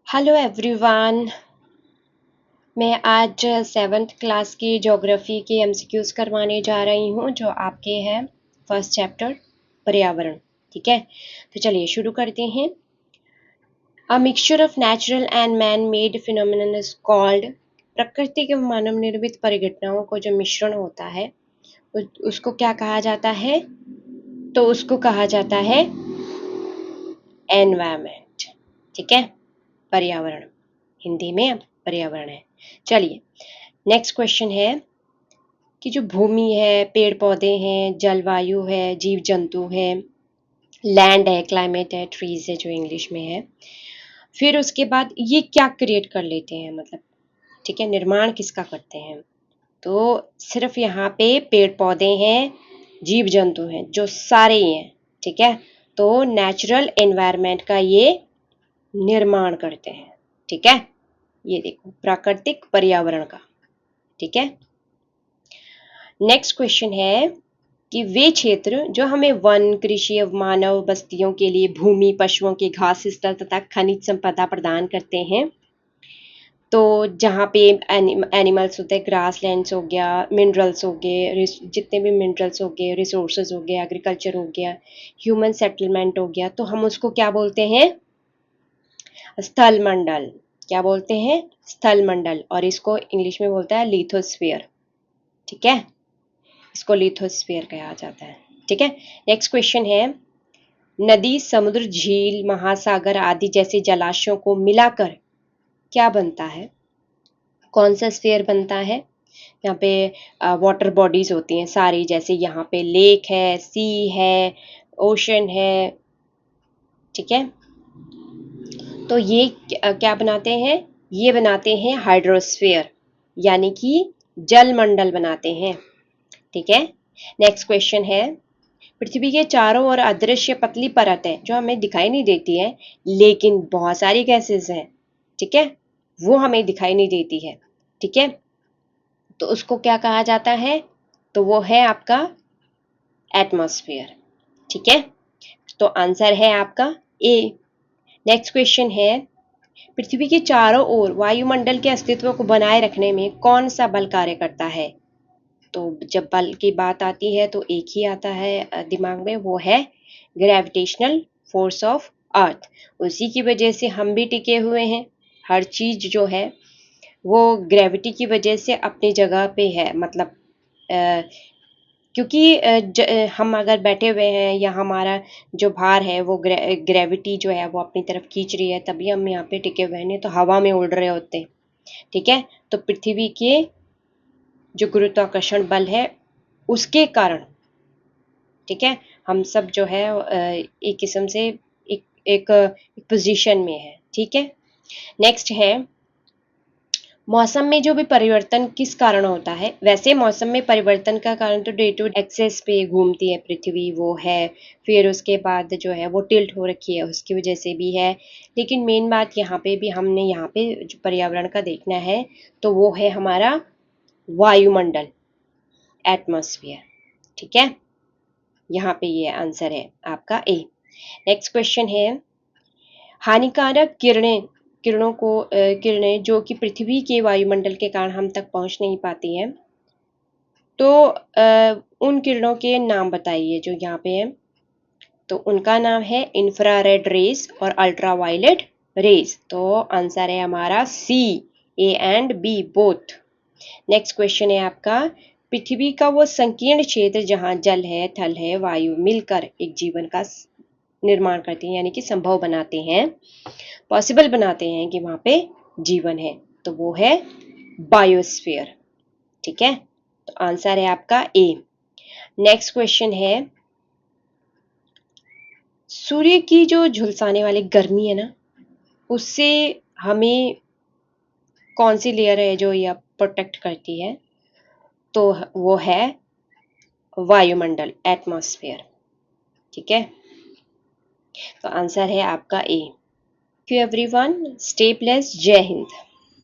Hello everyone. मैं आज 7th class की ज्योग्राफी के एमसीक्यूज करवाने जा रही हूँ जो आपके हैं फर्स्ट चैप्टर पर्यावरण। ठीक है, तो चलिए शुरू करते हैं। A mixture of natural and man made phenomenon is called. प्रकृति के मानव निर्मित परिघटनाओं को जो मिश्रण होता है उसको क्या कहा जाता है? तो उसको कहा जाता है एनवायरमेंट। ठीक है, पर्यावरण हिंदी में पर्यावरण है। चलिए नेक्स्ट क्वेश्चन है कि जो भूमि है, पेड़ पौधे हैं, जलवायु है, जीव जंतु है, लैंड है, क्लाइमेट है, ट्रीज है जो इंग्लिश में है, फिर उसके बाद ये क्या क्रिएट कर लेते हैं, मतलब ठीक है, निर्माण किसका करते हैं? तो सिर्फ यहाँ पे पेड़ पौधे हैं, जीव जंतु हैं, जो सारे ही हैं। ठीक है, तो नेचुरल एनवायरनमेंट का ये निर्माण करते हैं। ठीक है, ये देखो प्राकृतिक पर्यावरण का। ठीक है, नेक्स्ट क्वेश्चन है कि वे क्षेत्र जो हमें वन, कृषि, मानव बस्तियों के लिए भूमि, पशुओं के घास स्थल तथा खनिज संपदा प्रदान करते हैं। तो जहाँ पे एनिमल्स होते हैं, ग्रास लैंड्स हो गया, मिनरल्स हो गए, जितने भी मिनरल्स हो गए, रिसोर्सेज हो गए, एग्रीकल्चर हो गया, ह्यूमन सेटलमेंट हो गया, तो हम उसको क्या बोलते हैं? स्थल मंडल। क्या बोलते हैं? स्थल मंडल। और इसको इंग्लिश में बोलता है लिथोस्फीयर। ठीक है, इसको लिथोस्फीयर कहा जाता है। ठीक है, नेक्स्ट क्वेश्चन है नदी, समुद्र, झील, महासागर आदि जैसे जलाशयों को मिलाकर क्या बनता है? कौन सा स्फीयर बनता है? यहाँ पे वाटर बॉडीज होती हैं सारी, जैसे यहाँ पे लेक है, सी है, ओशन है। ठीक है, तो ये क्या बनाते हैं? ये बनाते हैं हाइड्रोस्फीयर, यानी कि जल मंडल बनाते हैं। ठीक है, नेक्स्ट क्वेश्चन है पृथ्वी के चारों ओर अदृश्य पतली परत है जो हमें दिखाई नहीं देती है, लेकिन बहुत सारी गैसेस हैं। ठीक है, वो हमें दिखाई नहीं देती है। ठीक है, तो उसको क्या कहा जाता है? तो वो है आपका एटमॉस्फेयर। ठीक है, तो आंसर है आपका ए। नेक्स्ट क्वेश्चन है पृथ्वी के चारों ओर वायुमंडल के अस्तित्व को बनाए रखने में कौन सा बल कार्य करता है? तो जब बल की बात आती है तो एक ही आता है दिमाग में, वो है ग्रेविटेशनल फोर्स ऑफ अर्थ। उसी की वजह से हम भी टिके हुए हैं। हर चीज जो है वो ग्रेविटी की वजह से अपनी जगह पे है, मतलब क्योंकि हम अगर बैठे हुए हैं या हमारा जो भार है वो ग्रेविटी जो है वो अपनी तरफ खींच रही है, तभी हम यहाँ पे टिके हुए हैं, नहीं तो हवा में उड़ रहे होते। ठीक है, तो पृथ्वी के जो गुरुत्वाकर्षण बल है उसके कारण, ठीक है, हम सब जो है एक किस्म से एक पोजीशन में है। ठीक है, नेक्स्ट है मौसम में जो भी परिवर्तन किस कारण होता है? वैसे मौसम में परिवर्तन का कारण तो डे टू एक्सेस पे घूमती है पृथ्वी, वो है। फिर उसके बाद जो है वो टिल्ट हो रखी है, उसकी वजह से भी है। लेकिन मेन बात यहाँ पे भी हमने यहाँ पे जो पर्यावरण का देखना है तो वो है हमारा वायुमंडल, एटमॉस्फेयर। ठीक है, यहाँ पे ये आंसर है आपका ए। नेक्स्ट क्वेश्चन है हानिकारक किरणें जो कि पृथ्वी के वायुमंडल के कारण हम तक पहुंच नहीं पाती हैं, तो उन किरणों के नाम बताइए जो यहाँ पे है। तो उनका नाम है इंफ्रारेड रेज और अल्ट्रावायलेट रेज। तो आंसर है हमारा C, A and B both. Next question है आपका पृथ्वी का वो संकीर्ण क्षेत्र जहाँ जल है, थल है, वायु मिलकर एक जीवन का निर्माण करते हैं, यानी कि संभव बनाते हैं, पॉसिबल बनाते हैं कि वहां पे जीवन है, तो वो है बायोस्फीयर। ठीक है, तो आंसर है आपका ए। नेक्स्ट क्वेश्चन है सूर्य की जो झुलसाने वाली गर्मी है ना, उससे हमें कौन सी लेयर है जो यह प्रोटेक्ट करती है? तो वो है वायुमंडल, एटमॉस्फेयर। ठीक है, तो आंसर है आपका A. Thank you everyone, stay blessed, जय हिंद।